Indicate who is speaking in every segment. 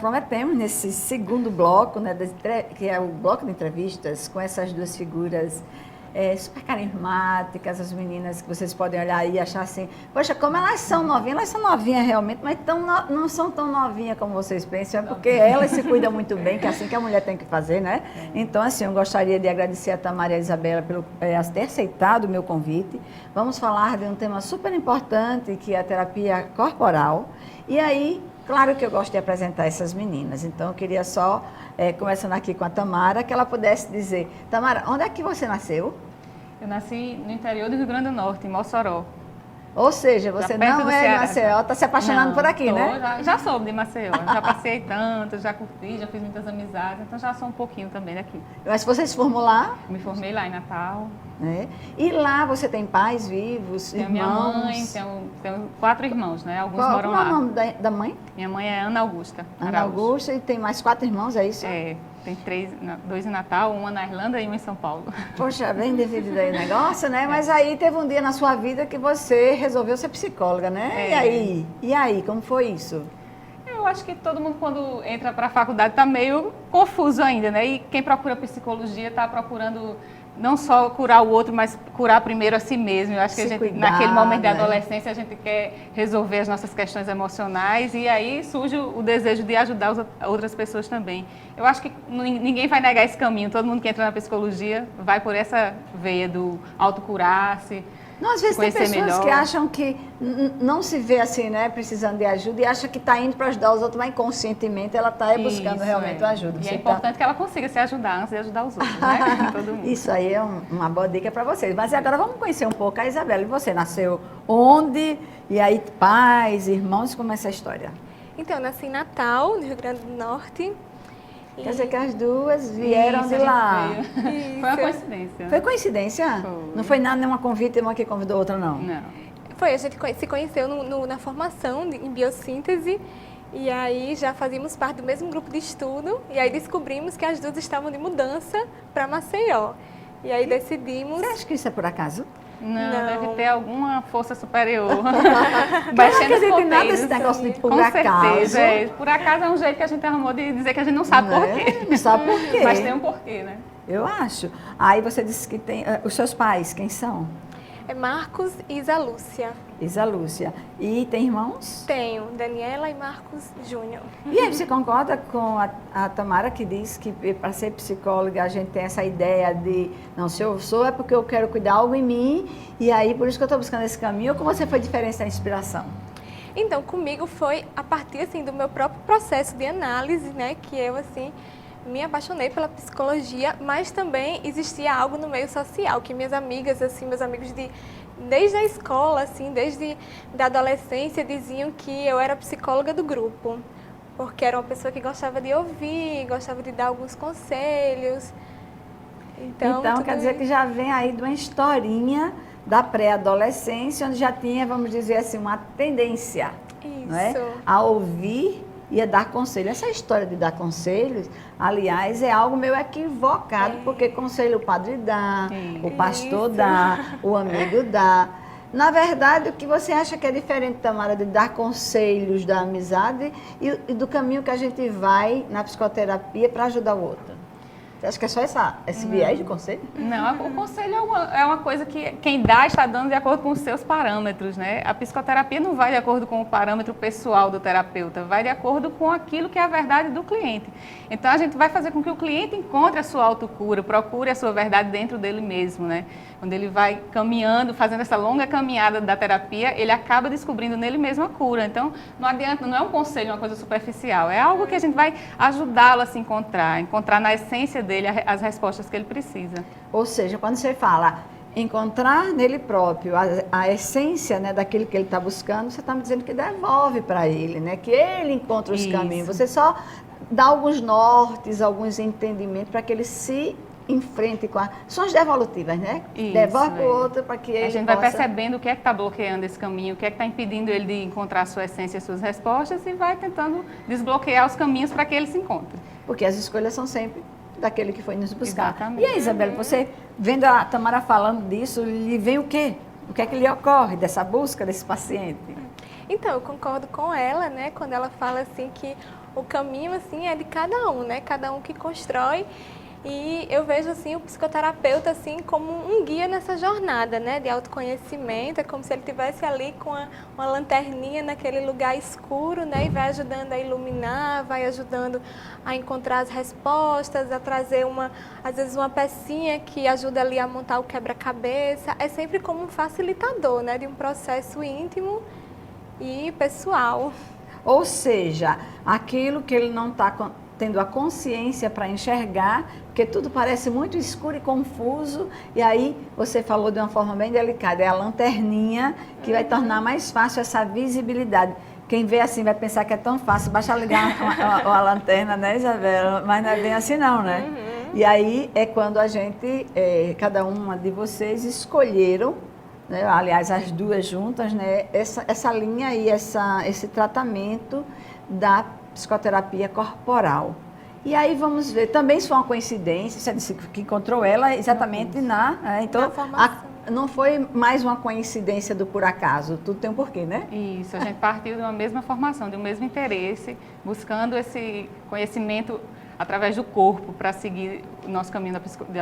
Speaker 1: prometemos nesse segundo bloco, né, que é o bloco de entrevistas, com essas duas figuras super carismáticas, as meninas que vocês podem olhar aí e achar assim, poxa, como elas são novinhas realmente, mas não são tão novinhas como vocês pensam, é porque elas se cuidam muito bem, que é assim que a mulher tem que fazer, né? Então, assim, eu gostaria de agradecer a Tamara e a Isabela por ter aceitado o meu convite. Vamos falar de um tema super importante, que é a terapia corporal. E aí, claro que eu gosto de apresentar essas meninas, então eu queria só, começando aqui com a Tamara, que ela pudesse dizer, Tamara, onde é que você nasceu?
Speaker 2: Eu nasci no interior do Rio Grande do Norte, em Mossoró.
Speaker 1: Ou seja, você não é de Maceió, está se apaixonando por aqui, né?
Speaker 2: Já sou de Maceió, já passei tanto, já curti, já fiz muitas amizades, então já sou um pouquinho também daqui.
Speaker 1: Mas você se formou lá?
Speaker 2: Me formei lá em Natal.
Speaker 1: E lá você tem pais vivos,
Speaker 2: tenho
Speaker 1: irmãos?
Speaker 2: Minha mãe, tenho 4 irmãos, né? Alguns moram lá.
Speaker 1: Qual é o nome da mãe?
Speaker 2: Minha mãe é Ana Augusta.
Speaker 1: Ana Augusta, e tem mais 4 irmãos, é isso?
Speaker 2: Tem 2 em Natal, uma na Irlanda e uma em São Paulo.
Speaker 1: Poxa, bem dividido aí o negócio, né? Mas aí teve um dia na sua vida que você resolveu ser psicóloga, né? E aí, como foi isso?
Speaker 2: Eu acho que todo mundo, quando entra para a faculdade, está meio confuso ainda, né? E quem procura psicologia está procurando não só curar o outro, mas curar primeiro a si mesmo. Eu acho que a gente, naquele momento da adolescência, a gente quer resolver as nossas questões emocionais e aí surge o desejo de ajudar outras pessoas também. Eu acho que ninguém vai negar esse caminho. Todo mundo que entra na psicologia vai por essa veia do autocurar-se.
Speaker 1: Não, às vezes tem pessoas que acham que não se vê assim, né, precisando de ajuda e acha que está indo para ajudar os outros, mas inconscientemente ela está buscando realmente ajuda.
Speaker 2: E é importante que ela consiga se ajudar antes de ajudar os outros, né? Todo mundo.
Speaker 1: Isso aí é uma boa dica para vocês. Mas agora vamos conhecer um pouco a Isabela. E você nasceu onde? E aí pais, irmãos, como é essa história?
Speaker 3: Então, eu nasci em Natal, no Rio Grande do Norte.
Speaker 1: Quer dizer que as duas vieram de lá.
Speaker 2: Foi uma coincidência.
Speaker 1: Foi coincidência?
Speaker 2: Foi.
Speaker 1: Não foi nada, nenhuma convite, uma que convidou outra, não?
Speaker 2: Não.
Speaker 3: Foi, a gente se conheceu na formação em biossíntese e aí já fazíamos parte do mesmo grupo de estudo e aí descobrimos que as duas estavam de mudança para Maceió. E aí decidimos...
Speaker 1: Você acha que isso é por acaso?
Speaker 2: Não, deve ter alguma força superior.
Speaker 1: Eu não acredito em nada desse negócio de por acaso.
Speaker 2: Com certeza. Por acaso é um jeito que a gente arrumou de dizer que a gente não sabe por quê.
Speaker 1: Não sabe por quê.
Speaker 2: Mas tem um porquê, né?
Speaker 1: Eu acho. Aí você disse que tem... Os seus pais, quem são?
Speaker 3: É Marcos e Isa Lúcia.
Speaker 1: Isa Lúcia. E tem irmãos?
Speaker 3: Tenho, Daniela e Marcos Júnior.
Speaker 1: E aí, você concorda com a Tamara que diz que para ser psicóloga a gente tem essa ideia de, não, se eu sou é porque eu quero cuidar algo em mim e aí por isso que eu estou buscando esse caminho, ou como você foi diferente da inspiração?
Speaker 3: Então, comigo foi a partir, assim, do meu próprio processo de análise, né, que eu, assim, me apaixonei pela psicologia, mas também existia algo no meio social, que minhas amigas, assim, meus amigos desde a escola, assim, desde da adolescência, diziam que eu era psicóloga do grupo, porque era uma pessoa que gostava de ouvir, gostava de dar alguns conselhos. Então
Speaker 1: quer dizer que já vem aí de uma historinha da pré-adolescência, onde já tinha, vamos dizer assim, uma tendência, não é? A ouvir e a dar conselho. Essa história de dar conselhos, aliás, é algo meio equivocado, porque conselho o padre dá, o pastor dá, o amigo dá. Na verdade, o que você acha que é diferente, Tamara, de dar conselhos da amizade e do caminho que a gente vai na psicoterapia para ajudar o outro? Você acha que é só esse viés de conselho?
Speaker 2: Não, o conselho é uma coisa que quem dá está dando de acordo com os seus parâmetros, né? A psicoterapia não vai de acordo com o parâmetro pessoal do terapeuta, vai de acordo com aquilo que é a verdade do cliente. Então, a gente vai fazer com que o cliente encontre a sua autocura, procure a sua verdade dentro dele mesmo, né? Quando ele vai caminhando, fazendo essa longa caminhada da terapia, ele acaba descobrindo nele mesmo a cura. Então, não adianta, não é um conselho, uma coisa superficial, é algo que a gente vai ajudá-lo a se encontrar na essência dele as respostas que ele precisa.
Speaker 1: Ou seja, quando você fala encontrar nele próprio a essência, né, daquilo que ele está buscando, você está me dizendo que devolve para ele, né, que ele encontra os caminhos. Você só dá alguns nortes, alguns entendimentos para que ele se enfrente com são as devolutivas, né?
Speaker 2: Isso,
Speaker 1: devolve para o outro para que ele
Speaker 2: a gente vai percebendo o que é que está bloqueando esse caminho, o que é que está impedindo ele de encontrar a sua essência, as suas respostas e vai tentando desbloquear os caminhos para que ele se encontre.
Speaker 1: Porque as escolhas são sempre daquele que foi nos buscar.
Speaker 2: Exatamente.
Speaker 1: E aí, Isabela, você vendo a Tamara falando disso, lhe vem o quê? O que é que lhe ocorre dessa busca desse paciente?
Speaker 3: Então, eu concordo com ela, né, quando ela fala assim que o caminho, assim, é de cada um, né? Cada um que constrói. E eu vejo, assim, o psicoterapeuta, assim, como um guia nessa jornada, né, de autoconhecimento. É como se ele estivesse ali com uma lanterninha naquele lugar escuro, né, e vai ajudando a iluminar, vai ajudando a encontrar as respostas, a trazer às vezes uma pecinha que ajuda ali a montar o quebra-cabeça. É sempre como um facilitador, né, de um processo íntimo e pessoal.
Speaker 1: Ou seja, aquilo que ele não está tendo a consciência para enxergar, porque tudo parece muito escuro e confuso, e aí você falou de uma forma bem delicada, é a lanterninha que vai tornar mais fácil essa visibilidade. Quem vê assim vai pensar que é tão fácil, basta ligar a lanterna, né, Isabela? Mas não é bem assim não, né? E aí é quando a gente, cada uma de vocês escolheram, né, aliás, as duas juntas, né, essa linha e esse tratamento da psicoterapia corporal. E aí vamos ver, também isso foi uma coincidência, você disse que encontrou ela exatamente então não foi mais uma coincidência do por acaso, tudo tem um porquê, né?
Speaker 2: Isso, a gente partiu de uma mesma formação, de um mesmo interesse, buscando esse conhecimento através do corpo para seguir o nosso caminho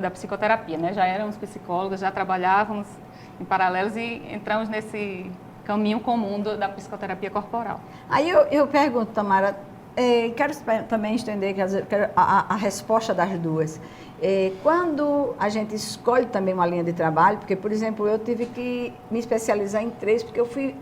Speaker 2: da psicoterapia, né? Já éramos psicólogos, já trabalhávamos em paralelos e entramos nesse caminho comum da psicoterapia corporal.
Speaker 1: Aí eu pergunto, Tamara, quero também entender a resposta das duas. Quando a gente escolhe também uma linha de trabalho, porque, por exemplo, eu tive que me especializar em 3, porque eu fui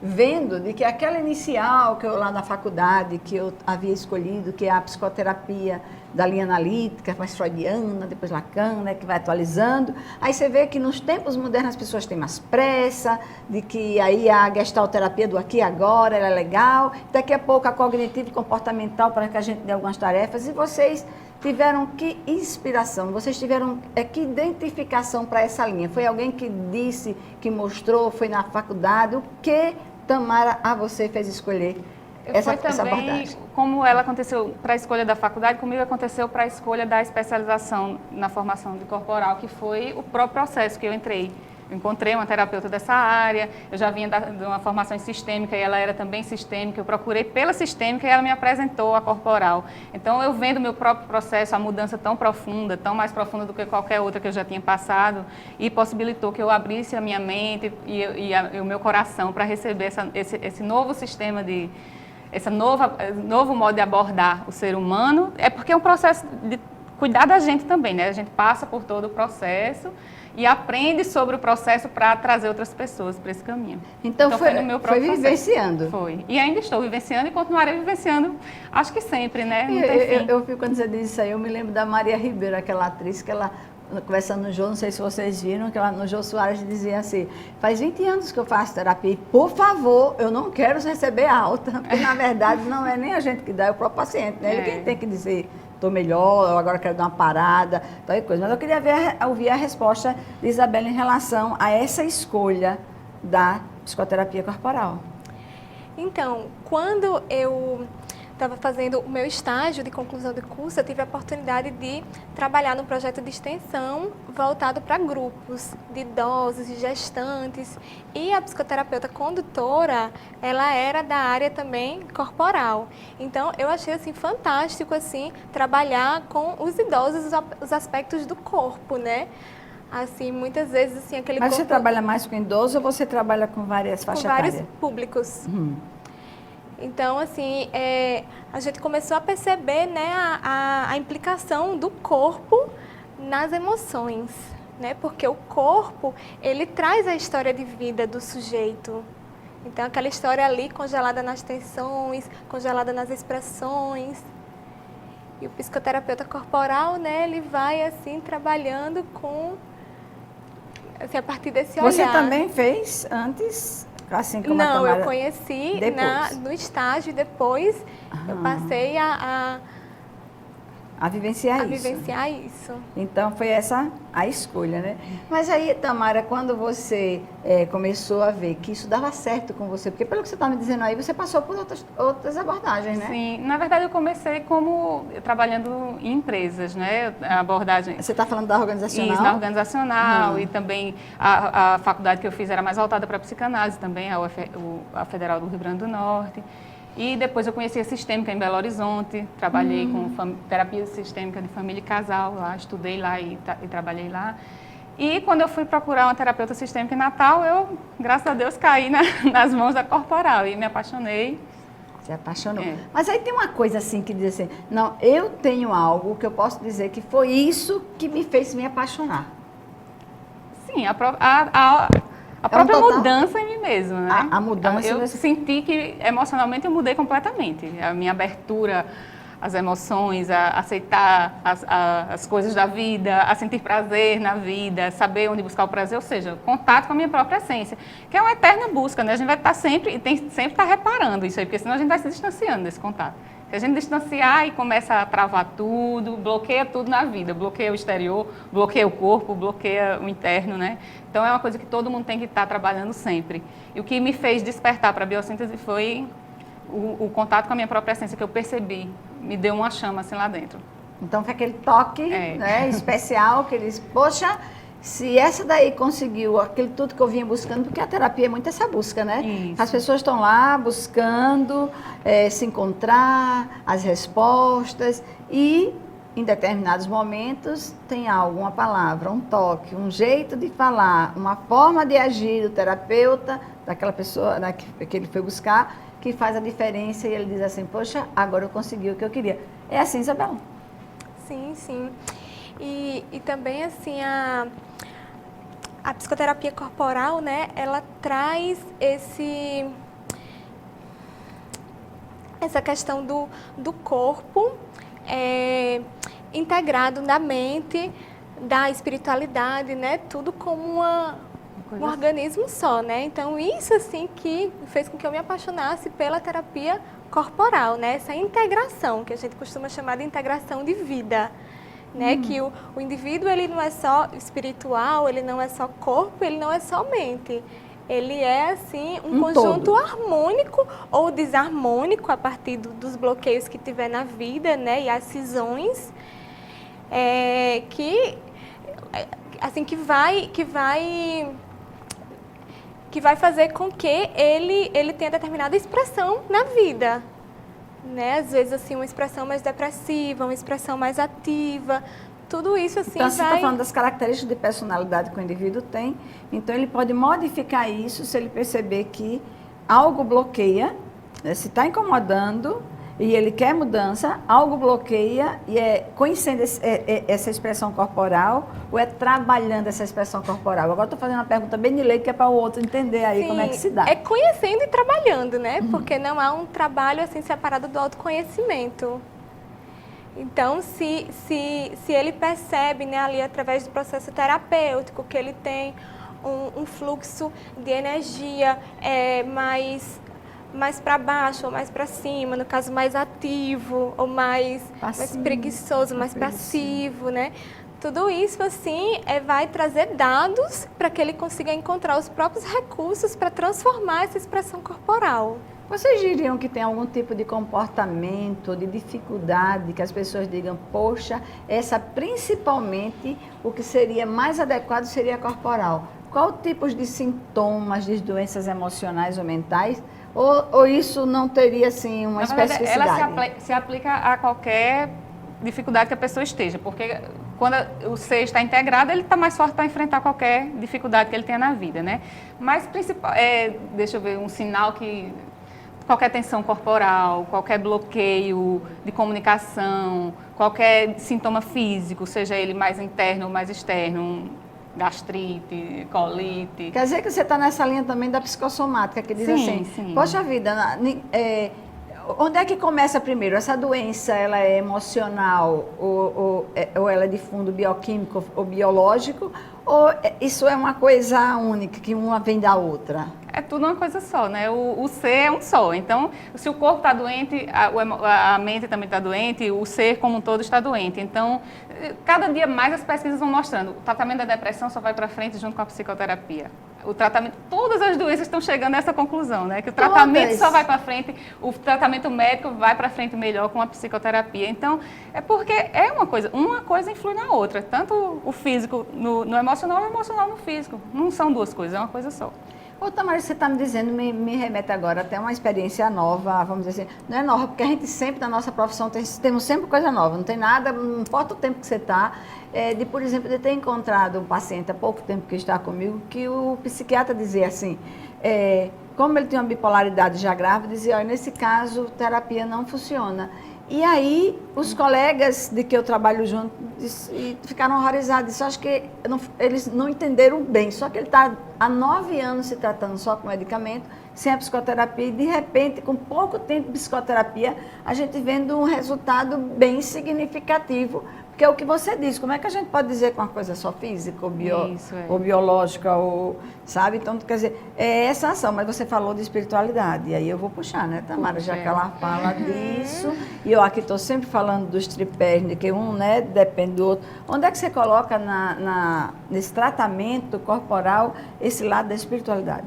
Speaker 1: vendo de que aquela inicial que eu lá na faculdade, que eu havia escolhido, que é a psicoterapia da linha analítica, mais freudiana, depois Lacan, né, que vai atualizando. Aí você vê que nos tempos modernos as pessoas têm mais pressa, de que aí a gestalterapia do aqui e agora, ela é legal. Daqui a pouco a cognitivo comportamental para que a gente dê algumas tarefas. E vocês tiveram que inspiração, vocês tiveram que identificação para essa linha? Foi alguém que disse, que mostrou, foi na faculdade? O que, Tamara, a você fez escolher essa abordagem?
Speaker 2: Como ela aconteceu para a escolha da faculdade, comigo aconteceu para a escolha da especialização na formação de corporal, que foi o próprio processo que eu entrei. Eu encontrei uma terapeuta dessa área, eu já vinha de uma formação em sistêmica e ela era também sistêmica, eu procurei pela sistêmica e ela me apresentou a corporal. Então, eu vendo o meu próprio processo, a mudança tão profunda, tão mais profunda do que qualquer outra que eu já tinha passado, e possibilitou que eu abrisse a minha mente e o meu coração para receber esse novo sistema esse novo modo de abordar o ser humano. É porque é um processo de cuidar da gente também, né? A gente passa por todo o processo e aprende sobre o processo para trazer outras pessoas para esse caminho.
Speaker 1: Então foi
Speaker 2: no meu próprio
Speaker 1: processo. Vivenciando.
Speaker 2: Foi. E ainda estou vivenciando e continuarei vivenciando, acho que sempre, né? Não
Speaker 1: tem fim. Eu fico, quando você diz isso aí, eu me lembro da Maria Ribeiro, aquela atriz que ela, conversando no Jô, não sei se vocês viram, que ela no Jô Soares dizia assim, faz 20 anos que eu faço terapia, e, por favor, eu não quero receber alta, porque na verdade não é nem a gente que dá, é o próprio paciente, né? Ele quem tem que dizer, estou melhor, eu agora quero dar uma parada, tal coisa. Mas eu queria ouvir a resposta de Isabela em relação a essa escolha da psicoterapia corporal.
Speaker 3: Então, quando eu estava fazendo o meu estágio de conclusão de curso, eu tive a oportunidade de trabalhar num projeto de extensão voltado para grupos de idosos e gestantes. E a psicoterapeuta condutora, ela era da área também corporal. Então, eu achei assim fantástico assim trabalhar com os idosos, os aspectos do corpo, né? Assim, muitas vezes assim aquele
Speaker 1: Mas
Speaker 3: corpo...
Speaker 1: você trabalha mais com idoso ou você trabalha com várias faixas etárias?
Speaker 3: Com vários públicos. Então, assim, a gente começou a perceber, né, a implicação do corpo nas emoções, né? Porque o corpo, ele traz a história de vida do sujeito. Então, aquela história ali congelada nas tensões, congelada nas expressões. E o psicoterapeuta corporal, né, ele vai, assim, trabalhando com, assim, a partir desse olhar.
Speaker 1: Você também fez antes... Assim como
Speaker 3: não, eu conheci no estágio e depois eu passei a
Speaker 1: vivenciar
Speaker 3: isso.
Speaker 1: Então, foi essa a escolha, né? Mas aí, Tamara, quando você começou a ver que isso dava certo com você, porque pelo que você está me dizendo aí, você passou por outras abordagens, né?
Speaker 2: Sim, na verdade eu comecei trabalhando em empresas, né? A abordagem...
Speaker 1: Você está falando da organizacional?
Speaker 2: Isso, na organizacional, e também a faculdade que eu fiz era mais voltada para a psicanálise também, a Federal do Rio Grande do Norte. E depois eu conheci a sistêmica em Belo Horizonte, trabalhei com terapia sistêmica de família e casal lá, estudei lá e trabalhei lá. E quando eu fui procurar uma terapeuta sistêmica em Natal, eu, graças a Deus, caí nas mãos da Corporal e me apaixonei.
Speaker 1: Se apaixonou. É. Mas aí tem uma coisa assim que diz assim, não, eu tenho algo que eu posso dizer que foi isso que me fez me apaixonar.
Speaker 2: Sim, a própria mudança em mim mesma, né?
Speaker 1: A mudança.
Speaker 2: Eu senti que emocionalmente eu mudei completamente. A minha abertura às emoções, a aceitar as coisas da vida, a sentir prazer na vida, saber onde buscar o prazer, ou seja, contato com a minha própria essência, que é uma eterna busca, né? A gente vai estar sempre, e tem sempre estar reparando isso aí, porque senão a gente vai se distanciando desse contato. Se a gente distanciar e começa a travar tudo, bloqueia tudo na vida, bloqueia o exterior, bloqueia o corpo, bloqueia o interno, né? Então é uma coisa que todo mundo tem que estar trabalhando sempre. E o que me fez despertar para a biossíntese foi o contato com a minha própria essência, que eu percebi, me deu uma chama assim lá dentro.
Speaker 1: Então foi aquele toque né, especial que eles, poxa, se essa daí conseguiu aquilo tudo que eu vinha buscando, porque a terapia é muito essa busca, né?
Speaker 2: Isso.
Speaker 1: As pessoas estão lá buscando se encontrar, as respostas e em determinados momentos tem algo, uma palavra, um toque, um jeito de falar, uma forma de agir do terapeuta, daquela pessoa que ele foi buscar, que faz a diferença e ele diz assim, poxa, agora eu consegui o que eu queria. É assim, Isabel?
Speaker 3: Sim, sim. E também, assim, a psicoterapia corporal, né, ela traz essa questão do corpo integrado na mente, da espiritualidade, né, tudo como um organismo só, né? Então, isso, assim, que fez com que eu me apaixonasse pela terapia corporal, né? Essa integração, que a gente costuma chamar de integração de vida, né? Que o indivíduo, ele não é só espiritual, ele não é só corpo, ele não é só mente. Ele é, assim, um conjunto todo harmônico ou desarmônico a partir dos bloqueios que tiver na vida, né? E as cisões que vai fazer com que ele tenha determinada expressão na vida, né? Às vezes, assim, uma expressão mais depressiva, uma expressão mais ativa, tudo isso, assim,
Speaker 1: então, você está falando das características de personalidade que o indivíduo tem, então ele pode modificar isso se ele perceber que algo bloqueia, né? Se está incomodando e ele quer mudança, algo bloqueia e conhecendo essa expressão corporal ou trabalhando essa expressão corporal. Agora estou fazendo uma pergunta bem de leigo que é para o outro entender aí. Sim, como é que se dá.
Speaker 3: É conhecendo e trabalhando, né? Porque não há um trabalho assim separado do autoconhecimento. Então, se ele percebe, né, ali através do processo terapêutico que ele tem um fluxo de energia mais para baixo ou mais para cima, no caso mais ativo ou mais preguiçoso, mais passivo, né? Tudo isso, assim, vai trazer dados para que ele consiga encontrar os próprios recursos para transformar essa expressão corporal.
Speaker 1: Vocês diriam que tem algum tipo de comportamento, de dificuldade, que as pessoas digam, poxa, essa principalmente, o que seria mais adequado seria corporal. Qual tipos de sintomas de doenças emocionais ou mentais? Ou isso não teria, assim, uma especificidade?
Speaker 2: Ela se aplica a qualquer dificuldade que a pessoa esteja, porque quando o ser está integrado, ele está mais forte para enfrentar qualquer dificuldade que ele tenha na vida, né? Mas, deixa eu ver, um sinal que qualquer tensão corporal, qualquer bloqueio de comunicação, qualquer sintoma físico, seja ele mais interno ou mais externo, gastrite, colite.
Speaker 1: Quer dizer que você está nessa linha também da psicossomática, que diz assim, poxa vida, onde é que começa primeiro? Essa doença, ela é emocional ou ela é de fundo bioquímico ou biológico? Ou isso é uma coisa única, que uma vem da outra?
Speaker 2: É tudo uma coisa só, né? O ser é um só. Então, se o corpo está doente, a mente também está doente, o ser como um todo está doente. Então, cada dia mais as pesquisas vão mostrando. O tratamento da depressão só vai para frente junto com a psicoterapia. O tratamento, todas as doenças estão chegando a essa conclusão, né? Que o tratamento só vai para frente, o tratamento médico vai para frente melhor com a psicoterapia. Então, é porque é uma coisa influi na outra. Tanto o físico no emocional e o emocional no físico. Não são duas coisas, é uma coisa só.
Speaker 1: Ô, Tamara, você está me dizendo, me remete agora até uma experiência nova, vamos dizer assim, não é nova, porque a gente sempre, na nossa profissão, temos sempre coisa nova, não tem nada, não importa o tempo que você está, por exemplo, de ter encontrado um paciente há pouco tempo que está comigo, que o psiquiatra dizia assim, como ele tinha uma bipolaridade já grave, dizia, olha, nesse caso, terapia não funciona. E aí, os colegas de que eu trabalho junto ficaram horrorizados. Isso acho que eles não entenderam bem. Só que ele está há 9 anos se tratando só com medicamento, sem a psicoterapia. E, de repente, com pouco tempo de psicoterapia, a gente vendo um resultado bem significativo. Porque é o que você diz. Como é que a gente pode dizer que uma coisa é só física ou biológica, sabe? Então, quer dizer, é essa ação. Mas você falou de espiritualidade. E aí eu vou puxar, né, Tamara? Já que ela fala disso. E eu aqui estou sempre falando dos tripés, de que um, né, depende do outro. Onde é que você coloca nesse tratamento corporal esse lado da espiritualidade?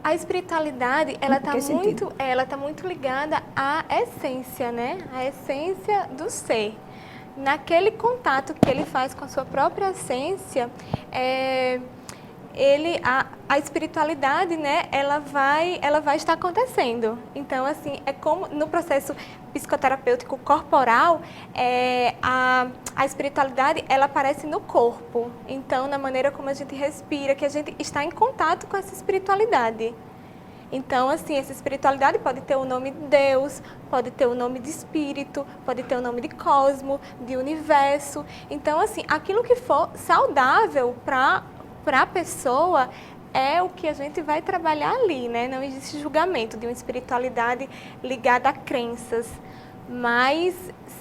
Speaker 3: A espiritualidade, ela está muito ligada à essência, né? A essência do ser. Naquele contato que ele faz com a sua própria essência, a espiritualidade, né, ela vai estar acontecendo. Então, assim, é como no processo psicoterapêutico corporal, a espiritualidade, ela aparece no corpo. Então, na maneira como a gente respira, que a gente está em contato com essa espiritualidade. Então, assim, essa espiritualidade pode ter o nome de Deus, pode ter o nome de espírito, pode ter o nome de cosmo, de universo. Então, assim, aquilo que for saudável para a pessoa é o que a gente vai trabalhar ali, né? Não existe julgamento de uma espiritualidade ligada a crenças, mas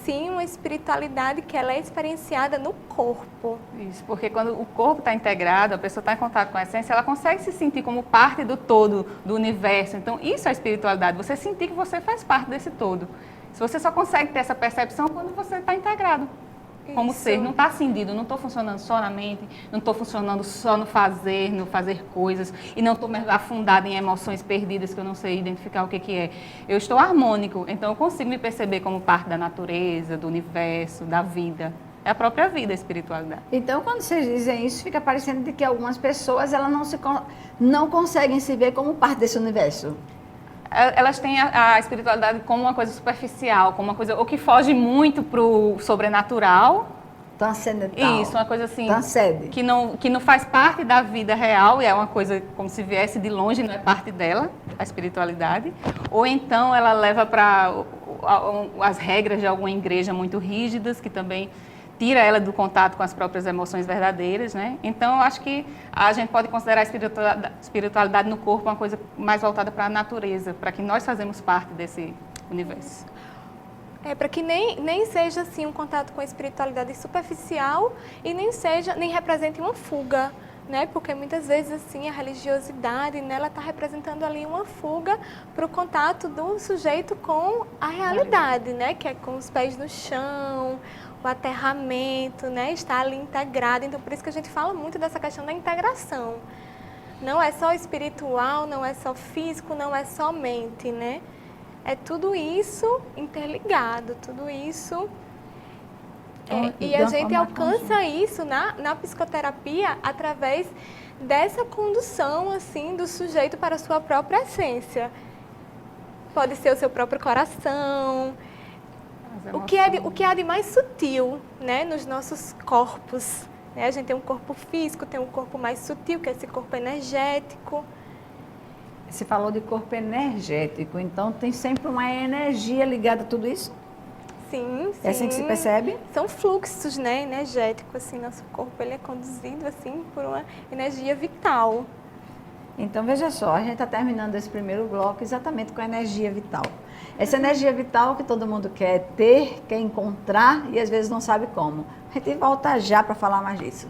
Speaker 3: sim uma espiritualidade que ela é experienciada no corpo.
Speaker 2: Isso, porque quando o corpo está integrado, a pessoa está em contato com a essência, ela consegue se sentir como parte do todo, do universo. Então, isso é a espiritualidade, você sentir que você faz parte desse todo. Se você só consegue ter essa percepção quando você está integrado como
Speaker 3: Isso.
Speaker 2: ser, não está cindido, não estou funcionando só na mente, não estou funcionando só no fazer coisas, e não estou afundada em emoções perdidas que eu não sei identificar o que é. Eu estou harmônico, então eu consigo me perceber como parte da natureza, do universo, da vida. É a própria vida, a espiritualidade.
Speaker 1: Então, quando vocês dizem isso, fica parecendo de que algumas pessoas elas não conseguem se ver como parte desse universo.
Speaker 2: Elas têm a espiritualidade como uma coisa superficial, como uma coisa ou que foge muito para o sobrenatural.
Speaker 1: Transcendental.
Speaker 2: Isso, uma coisa assim,
Speaker 1: Transcende.
Speaker 2: que não faz parte da vida real, e é uma coisa como se viesse de longe, não é parte dela, a espiritualidade. Ou então ela leva para as regras de alguma igreja muito rígidas, que também tira ela do contato com as próprias emoções verdadeiras, né? Então, eu acho que a gente pode considerar a espiritualidade no corpo uma coisa mais voltada para a natureza, para que nós fazemos parte desse universo.
Speaker 3: Para que nem seja assim um contato com a espiritualidade superficial e nem represente uma fuga, né? Porque muitas vezes assim a religiosidade, né, ela está representando ali uma fuga para o contato do sujeito com a realidade, né? Que é com os pés no chão, o aterramento, né? Está ali integrado. Então, por isso que a gente fala muito dessa questão da integração. Não é só espiritual, não é só físico, não é só mente, né? É tudo isso interligado, tudo isso. E a gente alcança isso na psicoterapia através dessa condução assim, do sujeito para a sua própria essência. Pode ser o seu próprio coração, o que há de mais sutil, né, nos nossos corpos. Né? A gente tem um corpo físico, tem um corpo mais sutil, que é esse corpo energético.
Speaker 1: Você falou de corpo energético, então tem sempre uma energia ligada a tudo isso?
Speaker 3: Sim, sim.
Speaker 1: É assim que se percebe?
Speaker 3: São fluxos, né, energéticos, assim, nosso corpo ele é conduzido assim por uma energia vital.
Speaker 1: Então, veja só, a gente está terminando esse primeiro bloco exatamente com a energia vital. Essa energia vital que todo mundo quer ter, quer encontrar e às vezes não sabe como. A gente volta já para falar mais disso.